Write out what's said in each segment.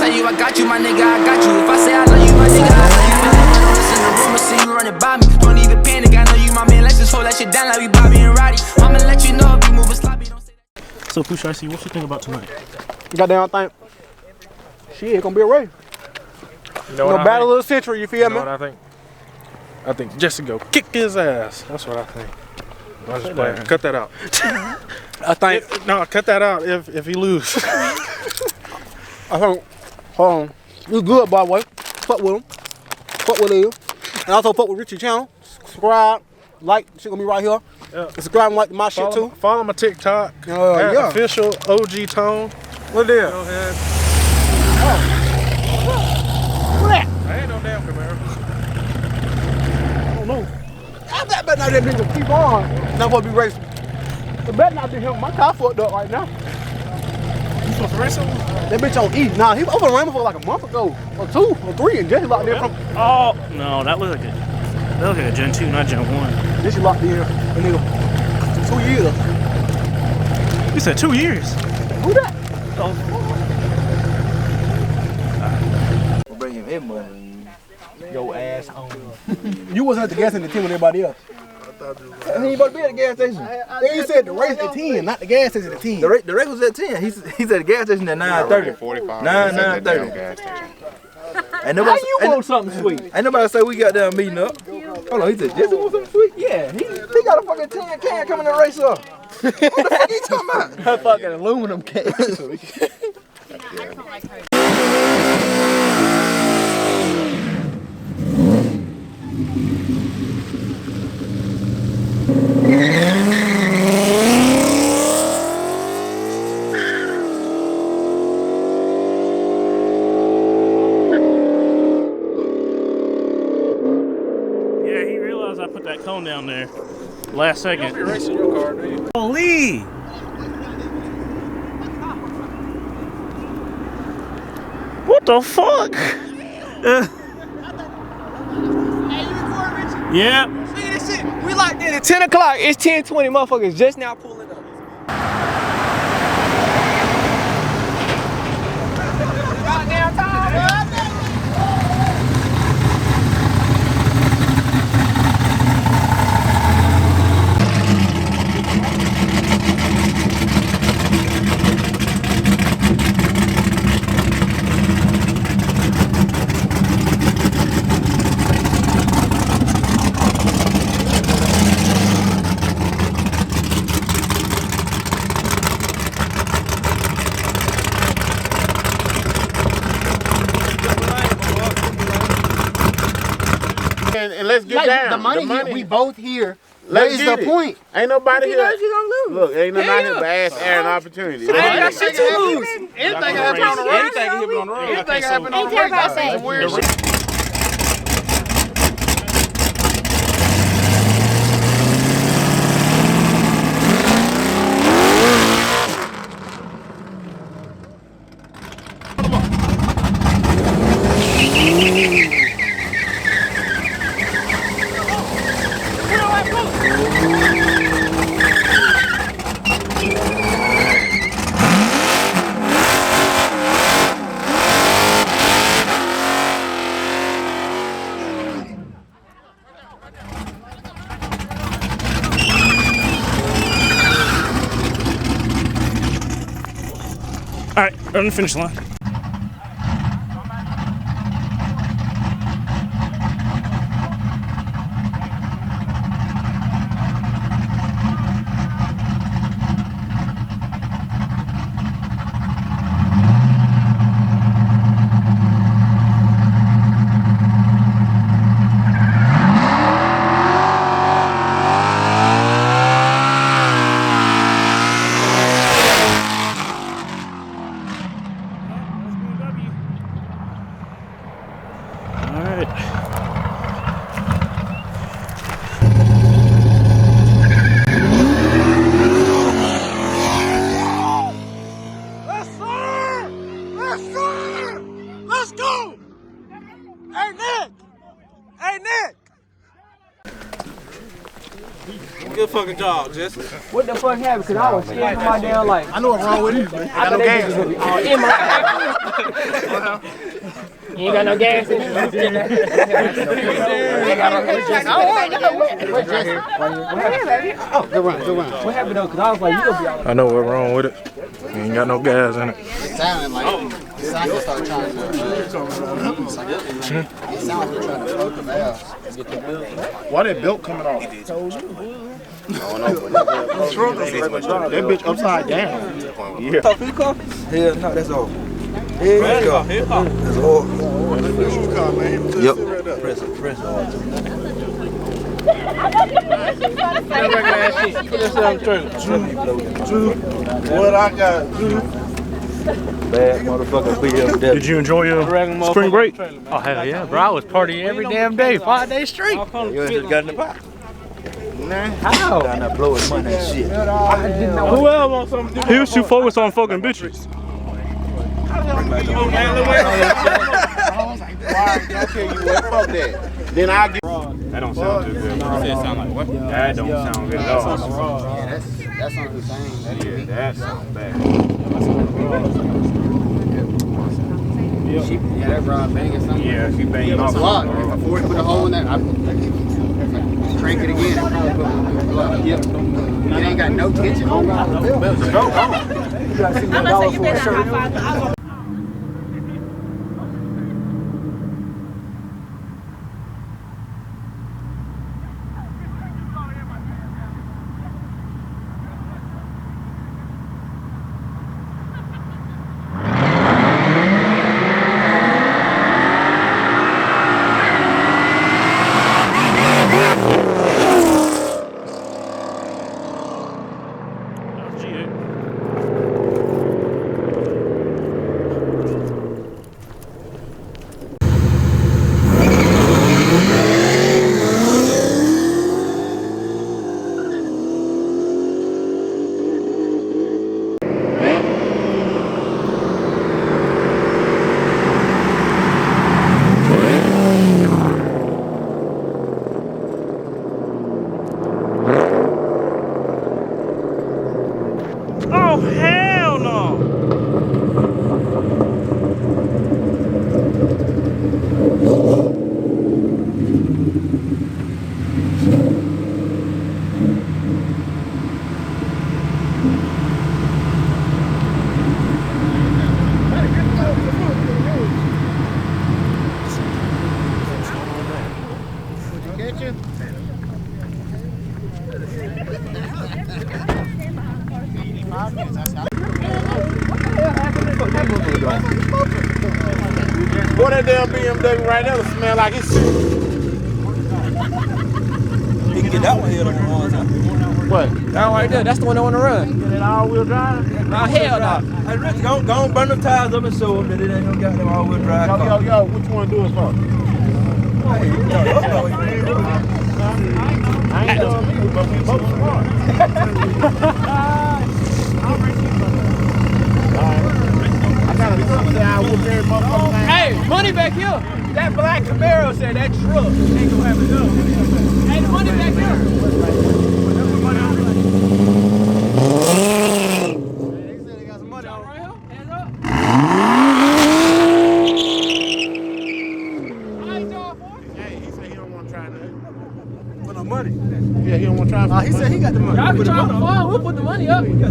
tell you I got you, my nigga, I got you. If I say I love you, my nigga, I love you. Don't listen to rumors, see you running by me. Don't even panic, I know you my man. Let's just hold that shit down like we Bobby and Roddy. I'ma let you know if you moving sloppy, don't say that. So, Pusha, I see, what you think about tonight? Goddamn thing. Shit, it's gonna be a race. You know what I battle think? of the century, you feel me? What I think? I think Jesse go kick his ass. That's what I think. I just playing. Cut that out. I think. No, cut that out if he lose. I think. Hold on. You good, by the way. Fuck with him. Fuck with him. And also fuck with Richie channel. Subscribe, like, shit gonna be right here. Yeah. Subscribe and like my shit too. Follow my TikTok. Yeah. Official OG Tone. What is? Go ahead. What that? I ain't no damn Camaro. I don't know. I bet not that nigga keep on. Not supposed to be racing. It better not be him. My car fucked up right now. You supposed to race him? That bitch on E. Nah, he was over Rainbow for like a month ago. Or 2 or 3 and Jesse locked in from. Oh, no, that looked like a Gen 2, not Gen 1. Jesse locked in. The nigga. 2 years. You said 2 years? Who that? We'll bring him in money. Your ass home. You wasn't at the gas station at 10 with everybody else. He ain't about to be at the gas station. They said the race at 10, not the gas station at 10. The race was at 10. He's at the gas station at 9:30. 9:30. And nobody, How you want something sweet? Ain't nobody say we got down meeting up. Hold on, he said Jesse want something sweet? Yeah, he got a fucking tin can coming to race up. What the fuck you talking about? That fucking aluminum can. Yeah, he realized I put that cone down there last second. You're racing your car, dude. Holy! What the fuck? Yeah. Look at this shit. We locked in at 10 o'clock. It's 10:20. Motherfuckers just now pulling up. Goddamn time, bro. And let's get down. The money, we both here. Let's That is the point. Ain't nobody here. You gonna lose. Look, ain't nobody here but ass air and opportunity. I ain't got shit to lose. Anything can happen on the road. Anything can happen on the road. Anything can happen on the road. That's some weird shit. All right, on the finish line. Good fucking job, Jesse. What the fuck happened? Cause I was scared for my damn life. I know what's wrong with it. I got no gas. You ain't got no gas in it. Good run. What happened though? Cause I was like, you gonna be all I know what's wrong with it. You ain't got no gas in it. It sounded like it sounded like trying to float the valves. Why that belt coming off? That bitch upside down. Yeah. hell no, that's all. Hell no. That's all. Yep. Press all. What I got? Bad motherfucker BMW. Did you enjoy your spring break? Oh, hell yeah, bro. I was partying every damn day, 5 days straight. You just got in the pot. How? Trying to blow his money and shit. I didn't know. Who else wants something to do? He was too focused on fucking bitches. Then I get. That don't sound too good. Sound like what? That don't sound good at all. Yeah, that's on Hussein. Yeah, that sounds bad. Yeah, that rod banging something. Yeah, she banging off. Block. Before you put a hole in that, I crank it again. Yep. It ain't got no tension. You gotta see $1 for a shirt. G8. Oh, hell no! Boy, that damn BMW right now smell like it's. You can get that one here on the wall. What? That one right there, that's the one that want to run. That all-wheel drive? Nah, hell no. Hey, Rich, go and burn them tires up and show them that it ain't no goddamn all-wheel drive car. Yo, what you want to do it for? I ain't doing me, but we both smart. I gotta do something that I whoop every motherfucker. Hey, money back here. That black Camaro said that truck ain't gonna have enough. Hey, the money back here. They said they got some money on right here. Hands up. Hey, he said he don't want to try nothing. For the money. Yeah, he don't want to try. He said he got the money. Y'all can try the phone. We'll put the money up. 500.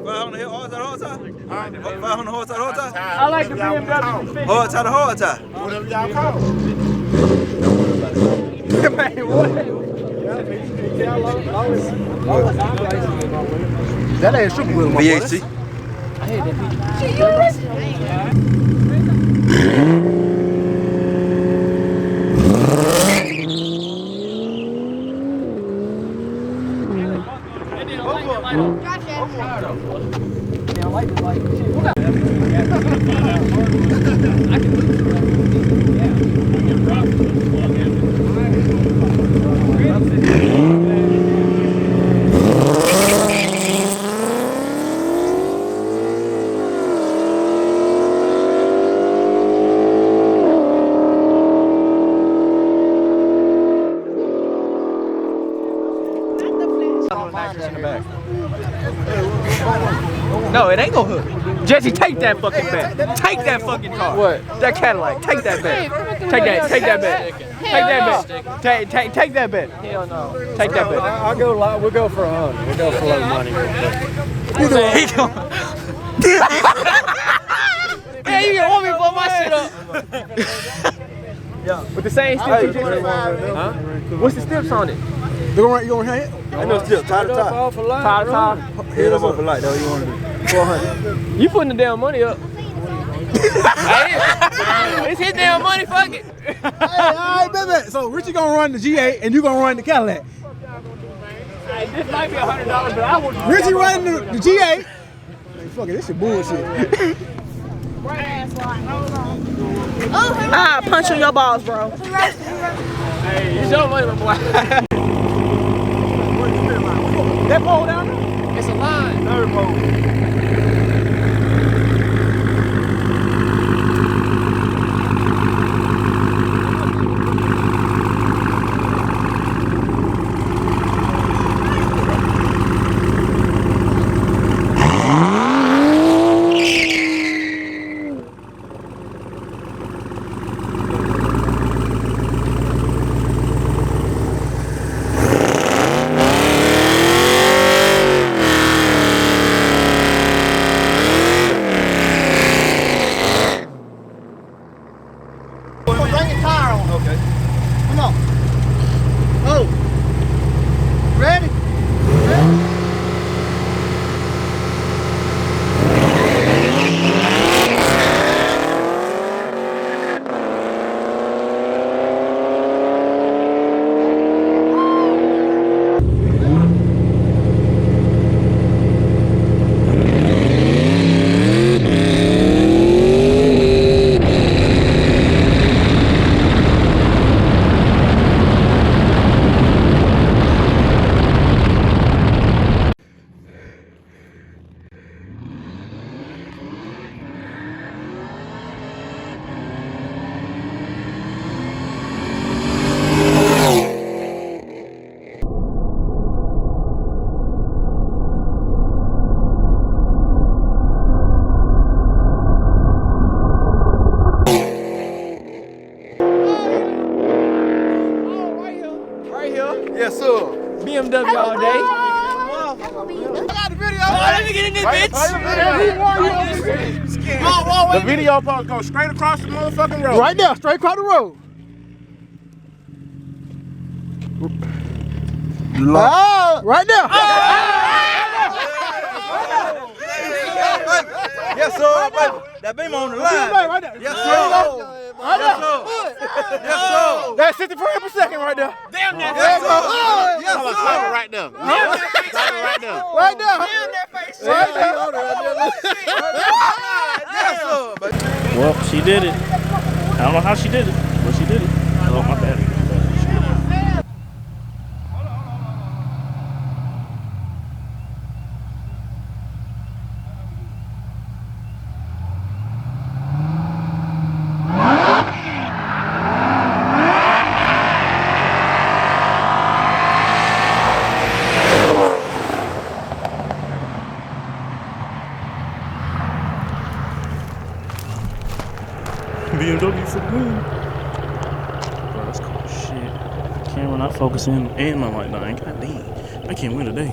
500 horsepower. 500 horsepower. I like the BMW. Horsepower. Whatever y'all call it. Man, what? That ain't super good, my boy. VHC. I hate that. No, it ain't gonna hook. Jesse, take that fucking bet. Take that fucking car. What? That Cadillac. Take that bet. Take that bet. Take that bet. Take that bet. Hell no. Take that bet. I'll go. We'll go for 100. We'll go for low money. Yeah, you can want me to blow my shit up. Yeah. With the same stips. Huh? What's the stips on it? You gonna hang it? I know still tie to tie. Tie to tie. Hit them up for light though. You want to do 400? You putting the damn money up. It's his damn money, fuck it. Hey, all right, baby. So Richie gonna run the G8 and you gonna run the Cadillac. Hey, this might be $100, but I would. Richie running the G8. Hey, fuck it, this shit bullshit. Ah, punch on your balls, bro. Hey, it's your money, my boy. That pole down there? It's a line. Third pole. Yes, sir. BMW all day. I got the video. Oh, let me get in this bitch. The video part goes straight across the motherfucking road. Right there, straight across the road. Right there. Yes, sir. Baby. That beam on the line. Right there. Yes, sir. Right there. Yes, sir. That's 60 frames per second right there. Damn that Yes, face. sir. Yes, sir. Right there. Damn that face. Right there. Right there. Damn that face. Right there. Yes, sir. Well, she did it. I don't know how she did it, but she did it. Oh, my bad. BMW for the win. Bro, that's cool shit. Camera not focusing and my light dying. God damn. I can't win today.